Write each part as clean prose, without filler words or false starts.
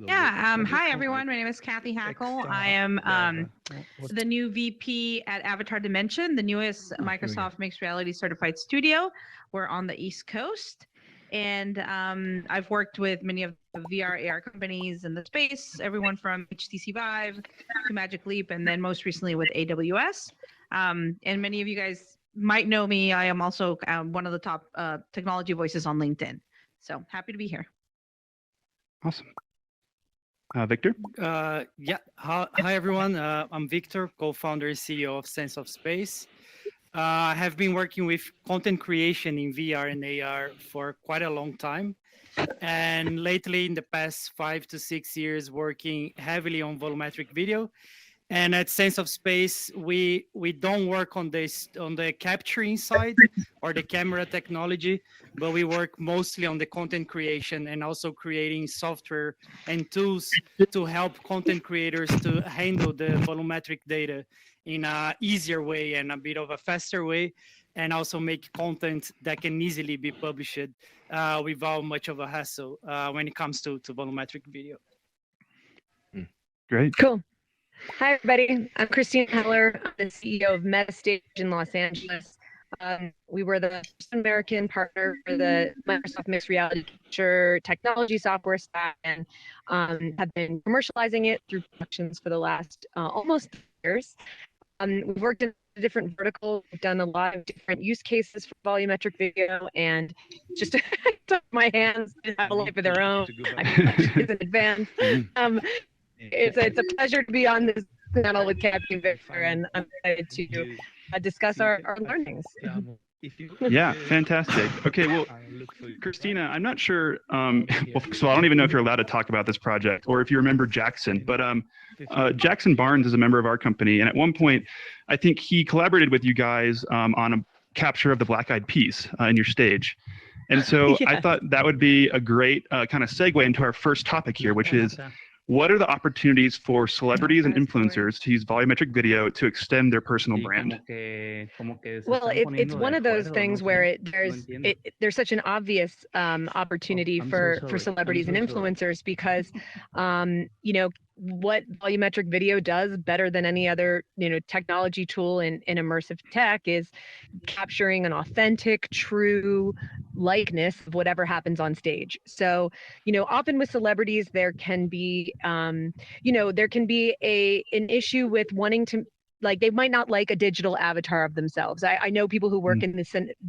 Yeah. Hi, everyone. My name is Kathy Hackle. I am the new VP at Avatar Dimension, the newest Microsoft Mixed Reality Certified Studio. We're on the East Coast. And I've worked with many of the VR AR companies in the space, everyone from HTC Vive to Magic Leap, and then most recently with AWS. And many of you guys might know me. I am also one of the top technology voices on LinkedIn. So happy to be here. Awesome. Victor? Yeah. Hi, everyone. I'm Victor, co-founder and CEO of Sense of Space. I have been working with content creation in VR and AR for quite a long time. And lately, in the past 5 to 6 years, working heavily on volumetric video. And at Sense of Space, we don't work on the capturing side or the camera technology, but we work mostly on the content creation and also creating software and tools to help content creators to handle the volumetric data in a easier way and a bit of a faster way, and also make content that can easily be published without much of a hassle when it comes to volumetric video. Great. Cool. Hi, everybody. I'm Christine Heller. I'm the CEO of MetaStage in Los Angeles. We were the first American partner for the Microsoft Mixed Reality Capture technology software stack and have been commercializing it through productions for the last almost 3 years. We've worked in different verticals. We've done a lot of different use cases for volumetric video, and just took my hands to have a life of their own. It's in advance. It's a pleasure to be on this panel with Kathy and Victor, and I'm excited to discuss our learnings. Yeah, fantastic. Okay, well, Christina, I'm not sure, so I don't even know if you're allowed to talk about this project or if you remember Jackson, but Jackson Barnes is a member of our company, and at one point, I think he collaborated with you guys on a capture of the Black Eyed Peas in your stage. And so I thought that would be a great kind of segue into our first topic here, which is, what are the opportunities for celebrities and influencers to use volumetric video to extend their personal brand? Well, it's one of those things where there's such an obvious opportunity for celebrities and influencers because, you know, what volumetric video does better than any other, you know, technology tool in immersive tech is capturing an authentic, true likeness of whatever happens on stage. So, you know, often with celebrities, there can be, you know, there can be an issue with wanting to, like, they might not like a digital avatar of themselves. I know people who work in the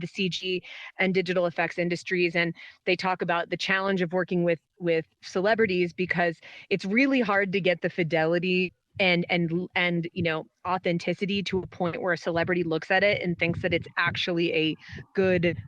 CG and digital effects industries, and they talk about the challenge of working with celebrities because it's really hard to get the fidelity and you know, authenticity to a point where a celebrity looks at it and thinks that it's actually a good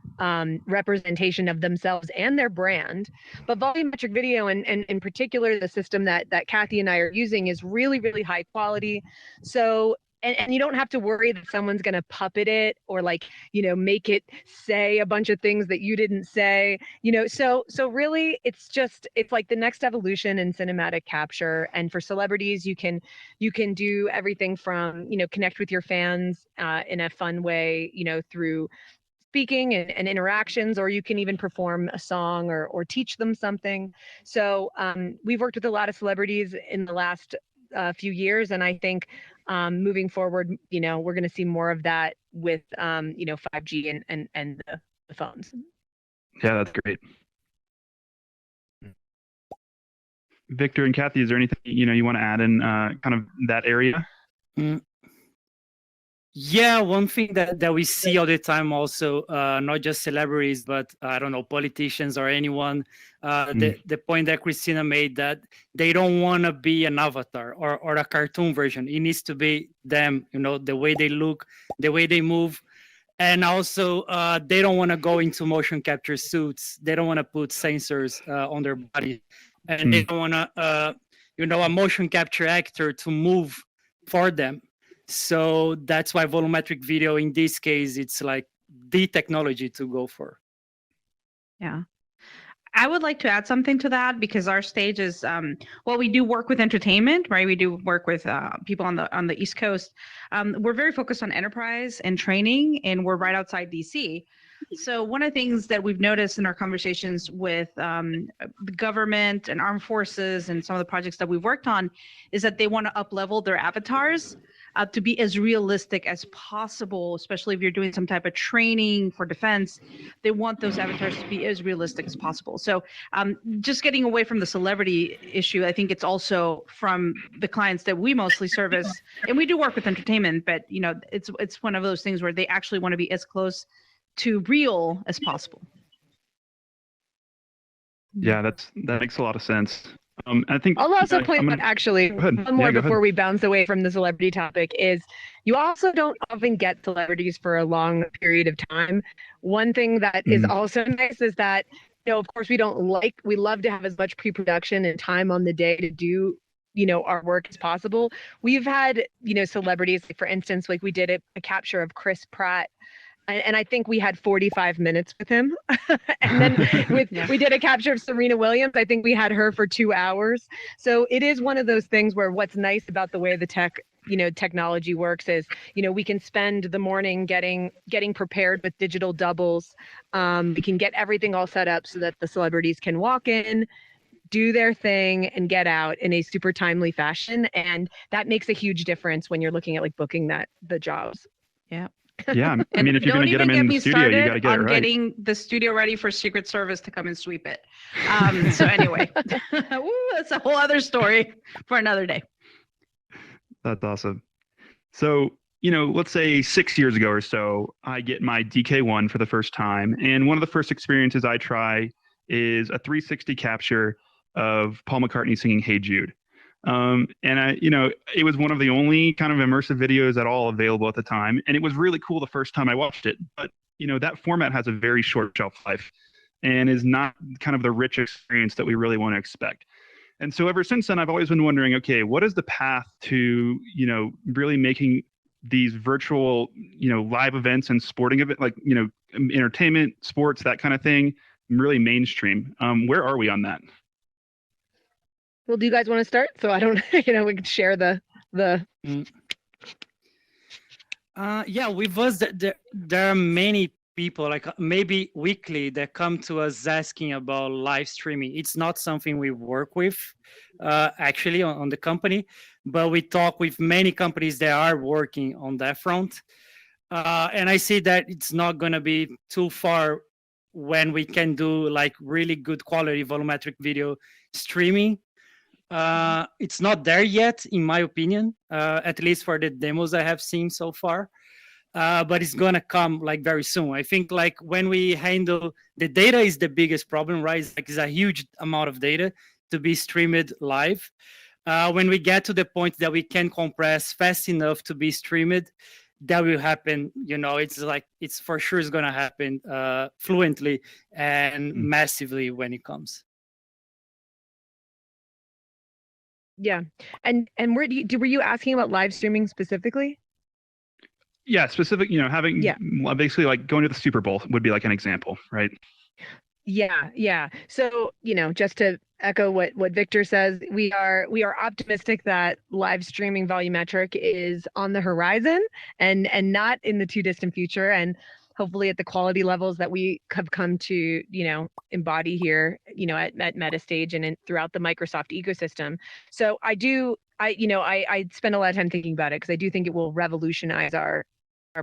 representation of themselves and their brand. But volumetric video, and in particular the system that Kathy and I are using, is really, really high quality. So and you don't have to worry that someone's going to puppet it or, like, you know, make it say a bunch of things that you didn't say, you know. So really it's like the next evolution in cinematic capture. And for celebrities, you can do everything from, you know, connect with your fans in a fun way, you know, through speaking and interactions, or you can even perform a song or teach them something. So we've worked with a lot of celebrities in the last few years, and I think moving forward, you know, we're going to see more of that with you know, 5G and the phones. Yeah, that's great. Victor and Kathy, is there anything, you know, you want to add in kind of that area? Yeah, one thing that we see all the time also, not just celebrities, but I don't know, politicians or anyone, the point that Christina made, that they don't want to be an avatar or a cartoon version. It needs to be them, you know, the way they look, the way they move. And also, they don't want to go into motion capture suits. They don't want to put sensors on their body. And they don't want to, you know, a motion capture actor to move for them. So that's why volumetric video, in this case, it's like the technology to go for. Yeah. I would like to add something to that, because our stage is, well, we do work with entertainment, right? We do work with people on the East Coast. We're very focused on enterprise and training, and we're right outside DC. So one of the things that we've noticed in our conversations with the government and armed forces and some of the projects that we've worked on is that they want to up-level their avatars to be as realistic as possible, especially if you're doing some type of training for defense. They want those avatars to be as realistic as possible. So just getting away from the celebrity issue, I think it's also from the clients that we mostly service, and we do work with entertainment, but you know, it's one of those things where they actually want to be as close to real as possible. Yeah, that makes a lot of sense. I think I'll also point out actually one more before we bounce away from the celebrity topic is you also don't often get celebrities for a long period of time. One thing that is also nice is that, you know, of course we love to have as much pre-production and time on the day to do, you know, our work as possible. We've had, you know, celebrities, like for instance, like we did a capture of Chris Pratt. And I think we had 45 minutes with him. And then we did a capture of Serena Williams. I think we had her for 2 hours. So it is one of those things where what's nice about the way the technology works is, you know, we can spend the morning getting prepared with digital doubles. We can get everything all set up so that the celebrities can walk in, do their thing, and get out in a super timely fashion. And that makes a huge difference when you're looking at like booking the jobs. Yeah. Yeah, I mean, if you're going to get them in the studio, you got to get it right. Getting the studio ready for Secret Service to come and sweep it. So anyway, that's a whole other story for another day. That's awesome. So, you know, let's say 6 years ago or so, I get my DK1 for the first time. And one of the first experiences I try is a 360 capture of Paul McCartney singing Hey Jude. And you know, it was one of the only kind of immersive videos at all available at the time. And it was really cool the first time I watched it. But, you know, that format has a very short shelf life and is not kind of the rich experience that we really want to expect. And so ever since then, I've always been wondering, okay, what is the path to, you know, really making these virtual, you know, live events and sporting events, like, you know, entertainment, sports, that kind of thing, really mainstream? Where are we on that? Well, do you guys want to start? So I don't, you know, we can share the. Yeah, with us, there are many people, like maybe weekly, that come to us asking about live streaming. It's not something we work with, actually, on the company, but we talk with many companies that are working on that front. And I see that it's not going to be too far when we can do like really good quality volumetric video streaming. It's not there yet, in my opinion, at least for the demos I have seen so far. But it's gonna come like very soon. I think like when we handle the data is the biggest problem, right? It's a huge amount of data to be streamed live. When we get to the point that we can compress fast enough to be streamed, that will happen. You know, it's like it's for sure is gonna happen fluently and massively when it comes. Yeah, and where were you asking about live streaming specifically? Yeah, specific, you know, having basically like going to the Super Bowl would be like an example, right? Yeah. So, you know, just to echo what Victor says, we are optimistic that live streaming volumetric is on the horizon and not in the too distant future, and hopefully at the quality levels that we have come to, you know, embody here, you know, at MetaStage and throughout the Microsoft ecosystem. So I spend a lot of time thinking about it because I do think it will revolutionize our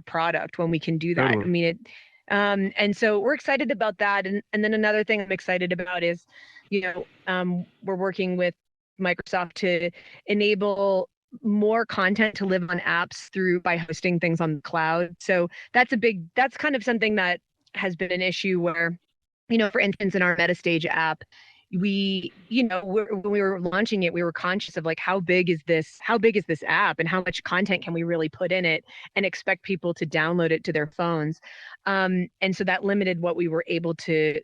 product when we can do that. Totally. I mean, and so we're excited about that. And then another thing I'm excited about is, you know, we're working with Microsoft to enable more content to live on apps by hosting things on the cloud. So that's kind of something that has been an issue where, you know, for instance, in our MetaStage app, when we were launching it, we were conscious of like, how big is this app and how much content can we really put in it and expect people to download it to their phones. And so that limited what we were able to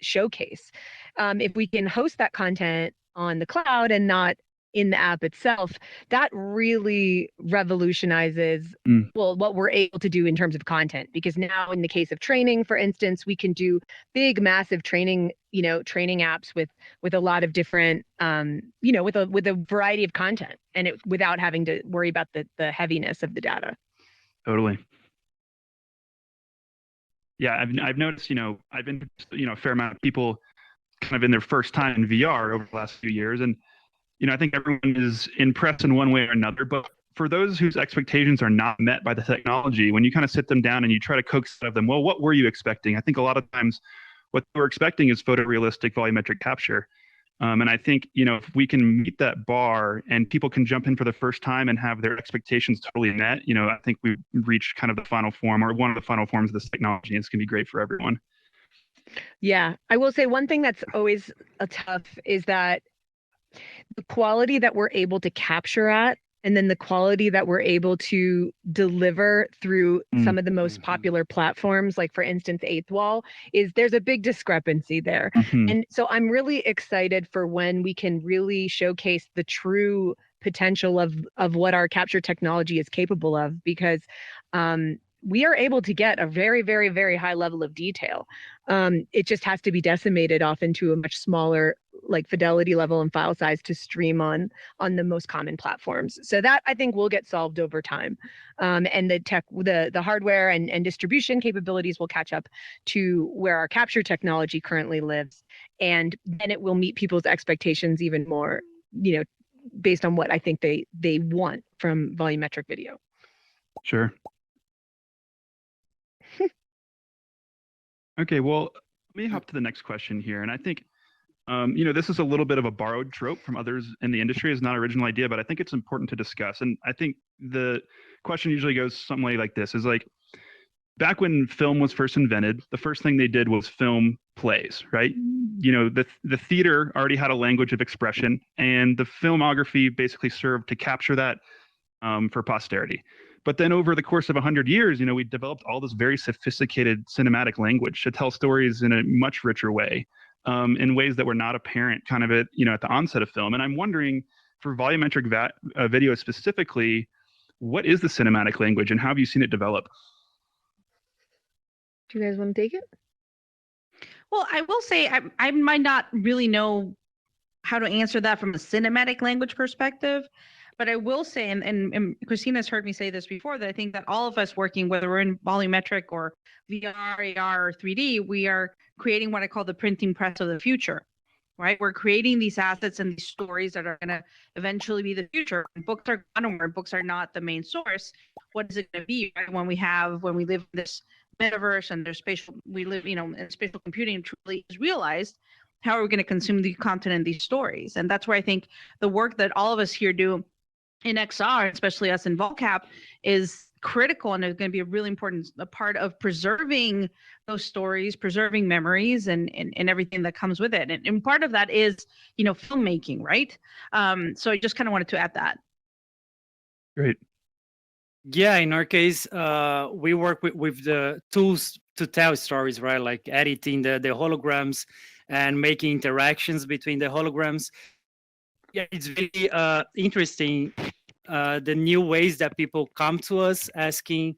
showcase. If we can host that content on the cloud and not in the app itself, that really revolutionizes what we're able to do in terms of content. Because now in the case of training, for instance, we can do big, massive training apps with a lot of different, with a variety of content, and without having to worry about the heaviness of the data. Totally. yeah, I've noticed, I've been, a fair amount of people kind of in their first time in VR over the last few years. And, I think everyone is impressed in one way or another, but for those whose expectations are not met by the technology, when you kind of sit them down and you try to coax out of them, well, what were you expecting? I think a lot of times what we're expecting is photorealistic volumetric capture. And I think, if we can meet that bar and people can jump in for the first time and have their expectations totally met, I think we've reached kind of the final form or one of the final forms of this technology. And it's going to be great for everyone. Yeah, I will say one thing that's always a tough is that the quality that we're able to capture at, and then the quality that we're able to deliver through some of the most popular platforms, like for instance, Eighth Wall, there's a big discrepancy there. And so I'm really excited for when we can really showcase the true potential of what our capture technology is capable of, because we are able to get a very, very, very high level of detail. It just has to be decimated off into a much smaller like fidelity level and file size to stream on the most common platforms. So that I think will get solved over time. And the hardware and distribution capabilities will catch up to where our capture technology currently lives. And then it will meet people's expectations even more, based on what I think they want from volumetric video. Sure. Okay, well, let me hop to the next question here. And I think, this is a little bit of a borrowed trope from others in the industry. It's not an original idea, but I think it's important to discuss. And I think the question usually goes some way like this, is like, back when film was first invented, the first thing they did was film plays, right? The theater already had a language of expression, and the filmography basically served to capture that for posterity. But then over the course of 100 years, we developed all this very sophisticated cinematic language to tell stories in a much richer way, in ways that were not apparent kind of at the onset of film. And I'm wondering, for volumetric video specifically, what is the cinematic language and how have you seen it develop? Do you guys want to take it? Well, I will say I might not really know how to answer that from a cinematic language perspective. But I will say, and Christina's heard me say this before, that I think that all of us working, whether we're in volumetric or VR, AR, or 3D, we are creating what I call the printing press of the future, right? We're creating these assets and these stories that are going to eventually be the future. Books are gone, where books are not the main source. What is it going to be, right? When we live in this metaverse and there's and spatial computing truly is realized, how are we going to consume the content and these stories? And that's where I think the work that all of us here do in XR, especially us in VolCap, is critical and is going to be a really important part of preserving those stories, preserving memories, and everything that comes with it. And part of that is, filmmaking, right? So I just kind of wanted to add that. Great. Yeah, in our case, we work with the tools to tell stories, right? Like editing the holograms and making interactions between the holograms. Yeah, it's really interesting, the new ways that people come to us asking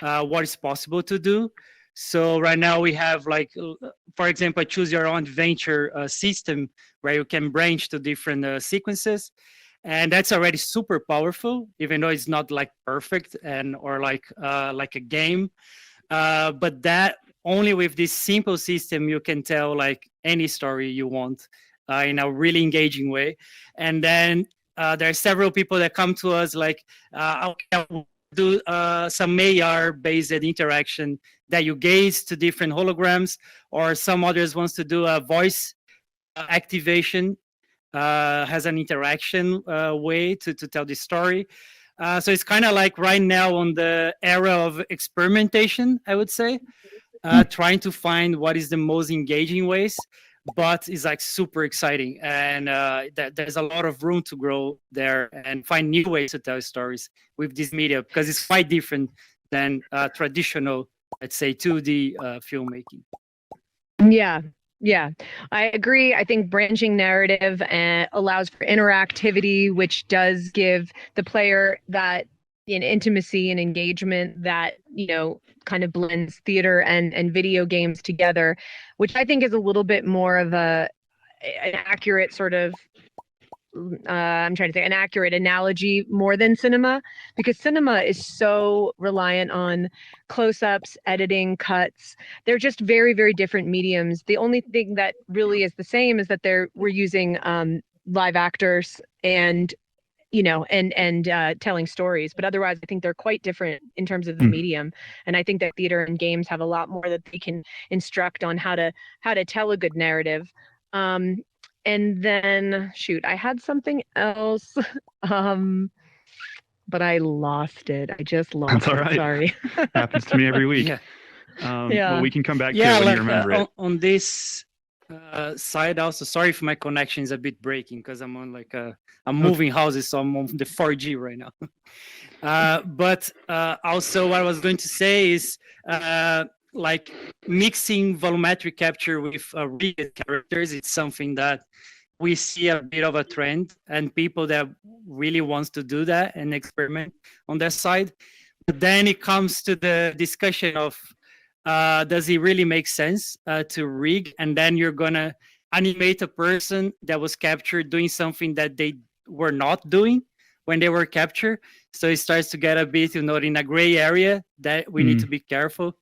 what is possible to do. So right now we have, like, for example, a choose your own adventure system where you can branch to different sequences. And that's already super powerful, even though it's not like perfect or like a game. But that only with this simple system, you can tell like any story you want in a really engaging way. And then there are several people that come to us like, okay, I'll do some AR-based interaction that you gaze to different holograms, or some others wants to do a voice activation, has an interaction way to tell the story. So it's kind of like right now on the era of experimentation, I would say, trying to find what is the most engaging ways, but it's like super exciting. And there's a lot of room to grow there and find new ways to tell stories with this media, because it's quite different than traditional, let's say, 2D filmmaking. Yeah, I agree. I think branching narrative allows for interactivity, which does give the player that intimacy and engagement that, kind of blends theater and video games together, which I think is a little bit more of an accurate sort of I'm trying to say, an accurate analogy more than cinema, because cinema is so reliant on close-ups, editing, cuts. They're just very, very different mediums. The only thing that really is the same is that we're using live actors and telling stories, but otherwise I think they're quite different in terms of the medium. And I think that theater and games have a lot more that they can instruct on how to tell a good narrative. And then shoot, I had something else, but I lost it. I just lost That's all it. right. Sorry. Happens to me every week. Well, we can come back to it when you remember it. On this side also, sorry if my connection is a bit breaking because I'm on I'm moving houses, so I'm on the 4G right now. But also what I was going to say is like mixing volumetric capture with real characters. It's something that we see a bit of a trend, and people that really wants to do that and experiment on that side. But then it comes to the discussion of does it really make sense to rig, and then you're gonna animate a person that was captured doing something that they were not doing when they were captured. So it starts to get a bit, in a gray area that we need to be careful.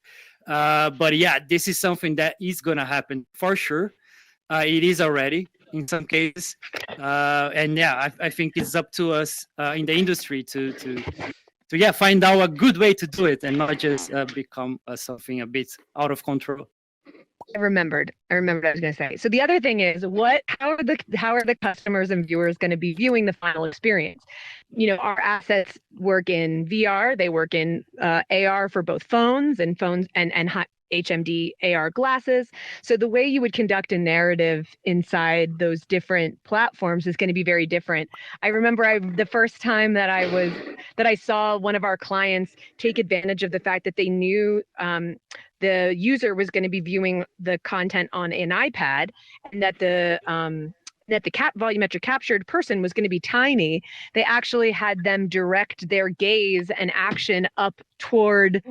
But yeah, this is something that is gonna happen for sure. It is already in some cases, and yeah, I think it's up to us in the industry to find out a good way to do it and not just become something a bit out of control. I remembered what I was going to say. So the other thing is, how are the customers and viewers going to be viewing the final experience? Our assets work in VR, they work in AR for both phones and HMD AR glasses. So the way you would conduct a narrative inside those different platforms is going to be very different. I remember the first time that I saw one of our clients take advantage of the fact that they knew the user was going to be viewing the content on an iPad, and that the volumetric captured person was going to be tiny. They actually had them direct their gaze and action up toward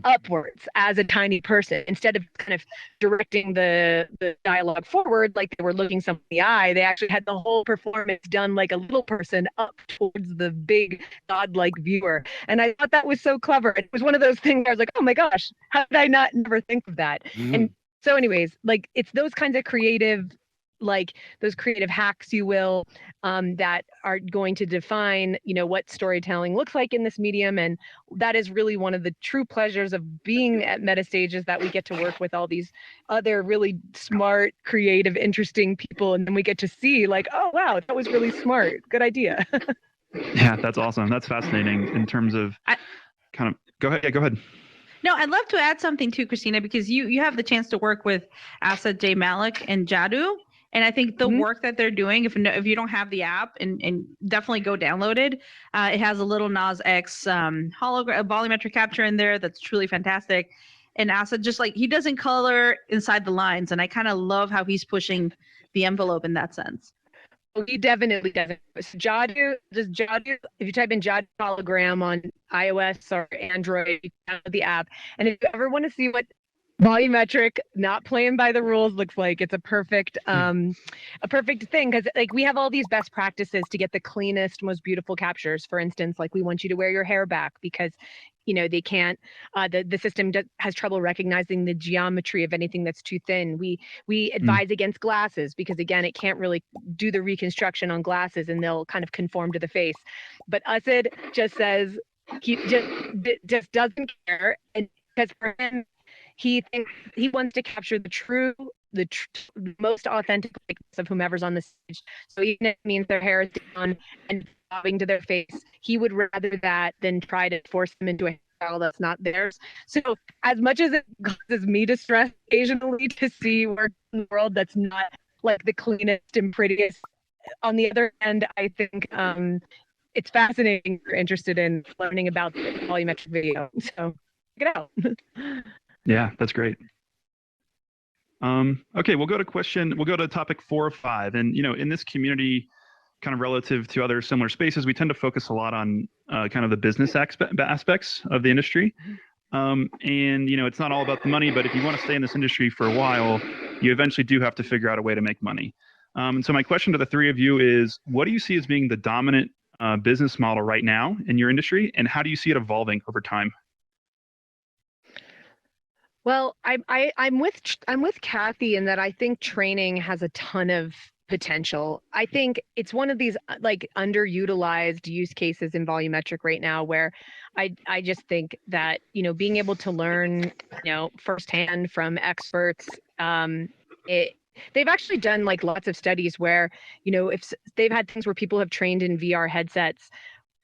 upwards as a tiny person, instead of kind of directing the dialogue forward like they were looking someone in the eye. They actually had the whole performance done like a little person up towards the big godlike viewer. And I thought that was so clever. It was one of those things I was like, oh my gosh, how did I never think of that? And so anyways, it's those kinds of creative hacks, you will, that are going to define, what storytelling looks like in this medium. And that is really one of the true pleasures of being at MetaStage, is that we get to work with all these other really smart, creative, interesting people. And then we get to see oh, wow, that was really smart. Good idea. Yeah, that's awesome. That's fascinating in terms of go ahead. Yeah, go ahead. No, I'd love to add something too, Christina, because you have the chance to work with Asad J. Malik and Jadu. And I think the work that they're doing, if you don't have the app, and definitely go download it. It has a little Nas X volumetric capture in there that's truly fantastic. And Asad, just he doesn't color inside the lines, and I kind of love how he's pushing the envelope in that sense. He definitely doesn't. So Jadu, if you type in Jadu hologram on iOS or Android, you download the app. And if you ever want to see what volumetric, not playing by the rules, looks like, it's a perfect thing, because we have all these best practices to get the cleanest, most beautiful captures. For instance, we want you to wear your hair back because they can't, the system has trouble recognizing the geometry of anything that's too thin. We advise against glasses because, again, it can't really do the reconstruction on glasses and they'll kind of conform to the face. But Asad just says he just doesn't care, and because for him, he thinks he wants to capture the most authentic likeness of whomever's on the stage. So even if it means their hair is down and bobbing to their face, he would rather that than try to force them into a hairstyle that's not theirs. So as much as it causes me distress occasionally to see work in the world that's not the cleanest and prettiest, on the other hand, I think it's fascinating if you're interested in learning about the volumetric video. So check it out. Yeah, that's great. Okay, we'll go to topic 4 of 5. And, in this community, kind of relative to other similar spaces, we tend to focus a lot on kind of the business aspects of the industry. And, it's not all about the money, but if you want to stay in this industry for a while, you eventually do have to figure out a way to make money. And so my question to the three of you is, what do you see as being the dominant business model right now in your industry, and how do you see it evolving over time? Well, I'm with Kathy in that I think training has a ton of potential. I think it's one of these like underutilized use cases in volumetric right now where I just think that, being able to learn, firsthand from experts, they've actually done like lots of studies where, if they've had things where people have trained in VR headsets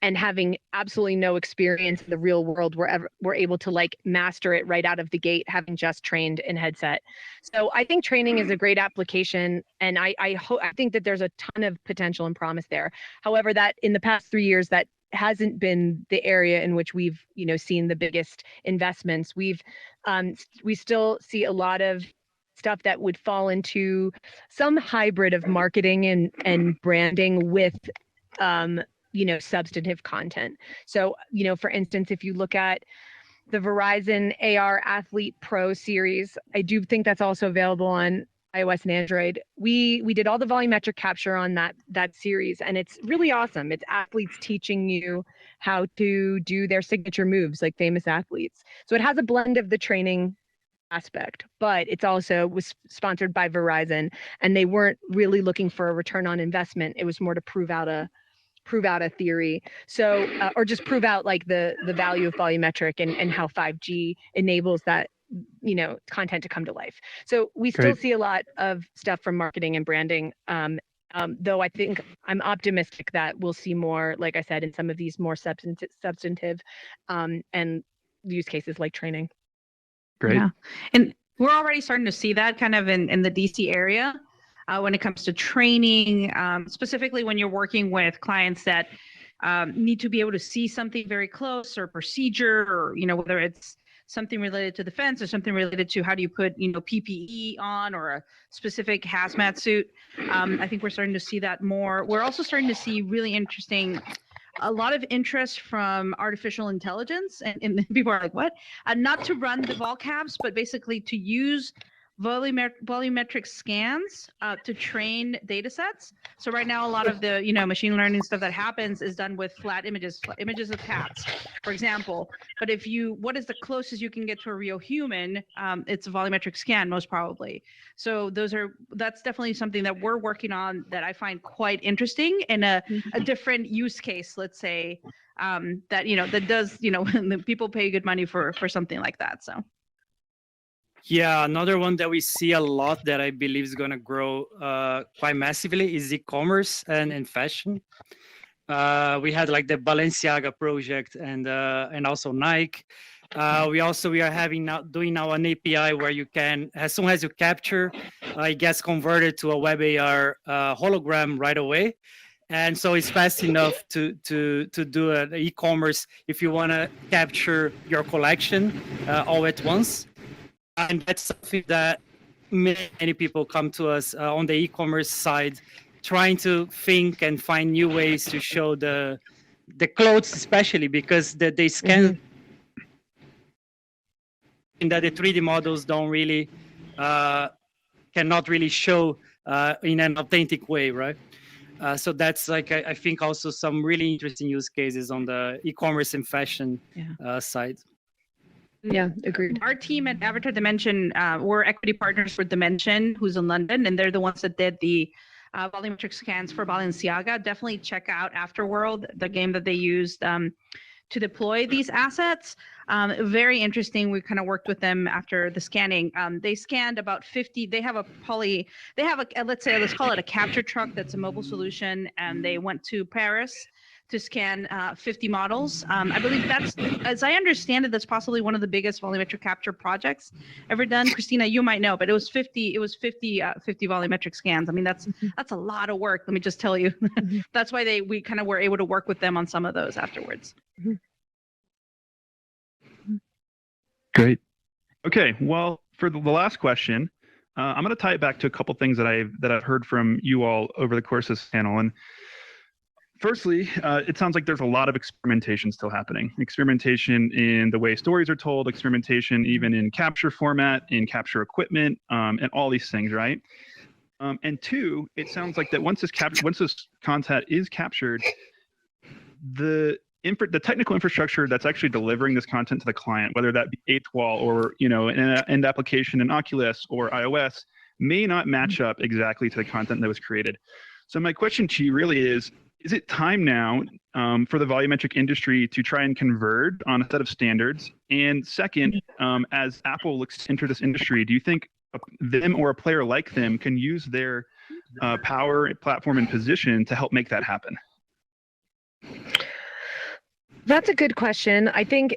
and having absolutely no experience in the real world, we're able to like master it right out of the gate, having just trained in headset. So I think training is a great application, and I think that there's a ton of potential and promise there. However, that in the past 3 years, that hasn't been the area in which we've seen the biggest investments. We still see a lot of stuff that would fall into some hybrid of marketing and branding with substantive content. So, for instance, if you look at the Verizon AR Athlete Pro series, I do think that's also available on iOS and Android. We did all the volumetric capture on that series, and it's really awesome. It's athletes teaching you how to do their signature moves like famous athletes. So it has a blend of the training aspect, but it's also was sponsored by Verizon, and they weren't really looking for a return on investment. It was more to prove out a theory. So, or just prove out like the value of volumetric and how 5G enables that, content to come to life. So we still see a lot of stuff from marketing and branding. Though I think I'm optimistic that we'll see more, like I said, in some of these more substantive and use cases like training. Great. Yeah. And we're already starting to see that kind of in the DC area. When it comes to training, specifically when you're working with clients that need to be able to see something very close or procedure, or whether it's something related to the fence or something related to how do you put PPE on or a specific hazmat suit. I think we're starting to see that more. We're also starting to see really interesting, a lot of interest from artificial intelligence, and people are like, what? Not to run the vol cabs, but basically to use volumetric scans to train data sets. So right now, a lot of the machine learning stuff that happens is done with flat images of cats, for example. But what is the closest you can get to a real human? It's a volumetric scan, most probably. So that's definitely something that we're working on that I find quite interesting in a different use case, let's say, that does people pay good money for something like that. So. Yeah, another one that we see a lot that I believe is going to grow quite massively is e-commerce and fashion. We had like the Balenciaga project and also Nike. We are doing now an API where you can, as soon as you capture, it gets converted to a web AR hologram right away. And so it's fast enough to do an e-commerce if you want to capture your collection all at once. And that's something that many people come to us on the e-commerce side, trying to think and find new ways to show the clothes, especially because they scan in that the 3D models don't really cannot really show in an authentic way, right? So that's like I think also some really interesting use cases on the e-commerce and fashion side. Yeah, agreed. Our team at Avatar Dimension, we're equity partners with Dimension, who's in London, and they're the ones that did the volumetric scans for Balenciaga. Definitely check out Afterworld, the game that they used to deploy these assets. Very interesting. We kind of worked with them after the scanning. They scanned about 50. They have let's call it a capture truck that's a mobile solution, and they went to Paris to scan 50 models. I believe that's, as I understand it, that's possibly one of the biggest volumetric capture projects ever done. Christina, you might know, but it was 50 volumetric scans. I mean, that's a lot of work. Let me just tell you. That's why we kind of were able to work with them on some of those afterwards. Great. Okay. Well, for the last question, I'm going to tie it back to a couple things that I've heard from you all over the course of this panel. And firstly, it sounds like there's a lot of experimentation still happening. Experimentation in the way stories are told, experimentation even in capture format, in capture equipment, and all these things, right? And two, it sounds like that once this content is captured, the technical infrastructure that's actually delivering this content to the client, whether that be 8wall or an end application in Oculus or iOS, may not match up exactly to the content that was created. So my question to you really is it time now for the volumetric industry to try and converge on a set of standards? And second, as Apple looks to enter this industry, do you think them or a player like them can use their power, platform, and position to help make that happen? That's a good question. I think,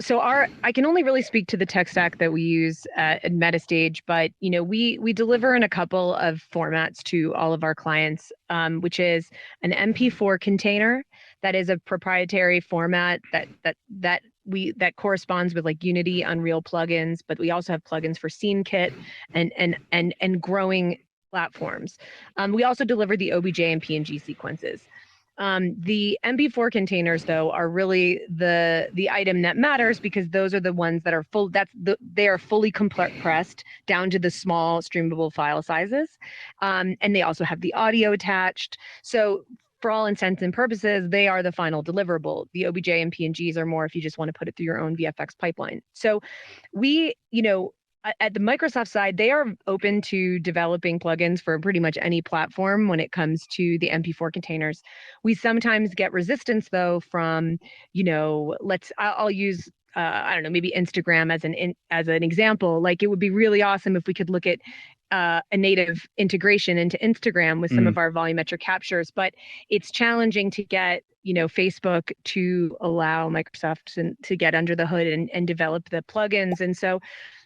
so I can only really speak to the tech stack that we use at Metastage, but we deliver in a couple of formats to all of our clients, which is an MP4 container that is a proprietary format that corresponds with like Unity, Unreal plugins, but we also have plugins for SceneKit and growing platforms. We also deliver the OBJ and PNG sequences. The MP4 containers, though, are really the item that matters because those are the ones that are they are fully compressed down to the small streamable file sizes, and they also have the audio attached. So for all intents and purposes, they are the final deliverable. The OBJ and PNGs are more if you just want to put it through your own VFX pipeline. So we, at the Microsoft side, they are open to developing plugins for pretty much any platform when it comes to the MP4 containers. We sometimes get resistance though from, I'll use I don't know, maybe Instagram as an example. Like, it would be really awesome if we could look at a native integration into Instagram with some of our volumetric captures, but it's challenging to get Facebook to allow Microsoft to get under the hood and develop the plugins. And so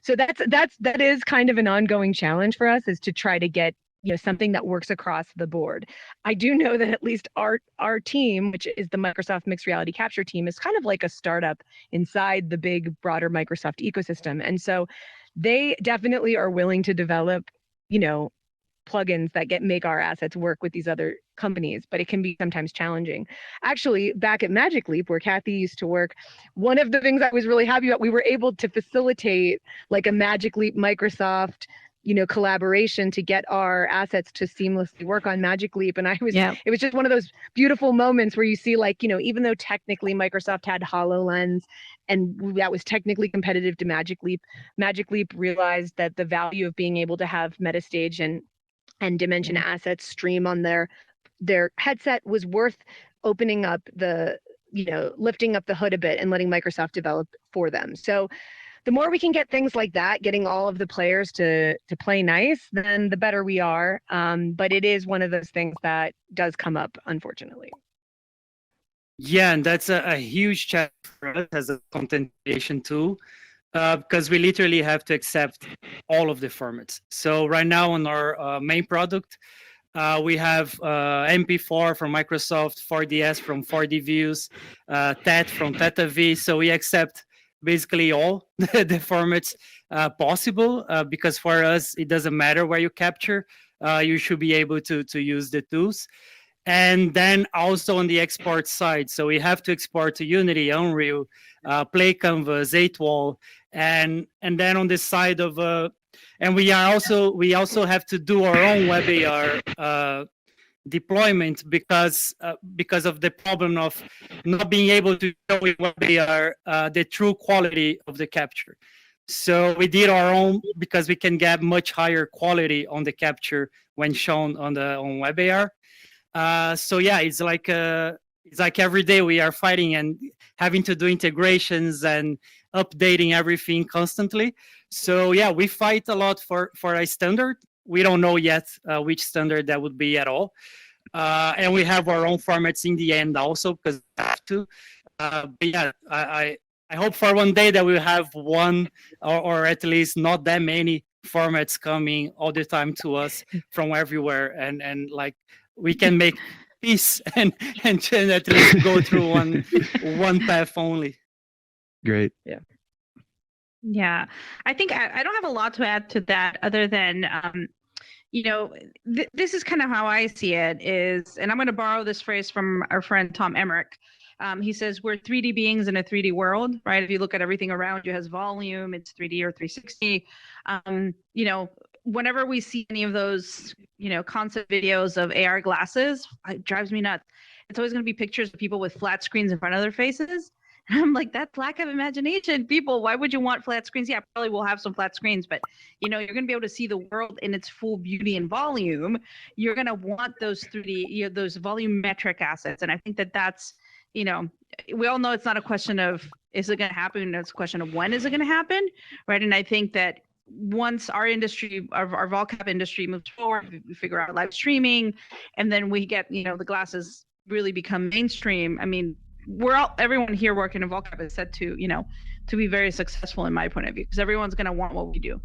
that is kind of an ongoing challenge for us, is to try to get something that works across the board. I do know that at least our team, which is the Microsoft Mixed Reality Capture team, is kind of like a startup inside the big broader Microsoft ecosystem. And so they definitely are willing to develop, plugins that make our assets work with these other companies, but it can be sometimes challenging. Actually, back at Magic Leap, where Kathy used to work, one of the things I was really happy about, we were able to facilitate like a Magic Leap Microsoft collaboration to get our assets to seamlessly work on Magic Leap. And it was just one of those beautiful moments where you see, like, even though technically Microsoft had HoloLens and that was technically competitive to Magic Leap realized that the value of being able to have Metastage and Dimension assets stream on their headset was worth opening up lifting up the hood a bit and letting Microsoft develop for them. So the more we can get things like that, getting all of the players to play nice, then the better we are. But it is one of those things that does come up, unfortunately. Yeah, and that's a huge challenge for us as a content creation tool, because we literally have to accept all of the formats. So right now on our main product, we have MP4 from Microsoft, 4DS from 4DViews, TET from TETAV. So we accept basically all the formats possible, because for us, it doesn't matter where you capture. You should be able to use the tools. And then also on the export side, so we have to export to Unity, Unreal, Play Canvas, 8wall, and then on the side of and we also have to do our own WebAR deployment because of the problem of not being able to show in WebAR the true quality of the capture. So we did our own because we can get much higher quality on the capture when shown on WebAR. So yeah, it's like every day we are fighting and having to do integrations and updating everything constantly. So yeah, we fight a lot for a standard. We don't know yet which standard that would be at all. And we have our own formats in the end also, because we have to. But yeah, I hope for one day that we'll have one or at least not that many formats coming all the time to us from everywhere, and like we can make peace and at least go through one path only. Great. Yeah, I think I don't have a lot to add to that other than, this is kind of how I see it is, and I'm going to borrow this phrase from our friend Tom Emmerich. He says, we're 3D beings in a 3D world, right? If you look at everything around you has volume, it's 3D or 360. whenever we see any of those, concept videos of AR glasses, it drives me nuts. It's always going to be pictures of people with flat screens in front of their faces. And I'm like, that's lack of imagination. People, why would you want flat screens? Yeah, probably we'll have some flat screens, but you're going to be able to see the world in its full beauty and volume. You're going to want those 3D, those volumetric assets. And I think that's, we all know it's not a question of, is it going to happen? It's a question of when is it going to happen, right? And I think that once our industry, our VolCap industry moves forward, we figure out live streaming, and then we get, the glasses really become mainstream. I mean, everyone here working in VolCap is set to, to be very successful in my point of view, because everyone's going to want what we do.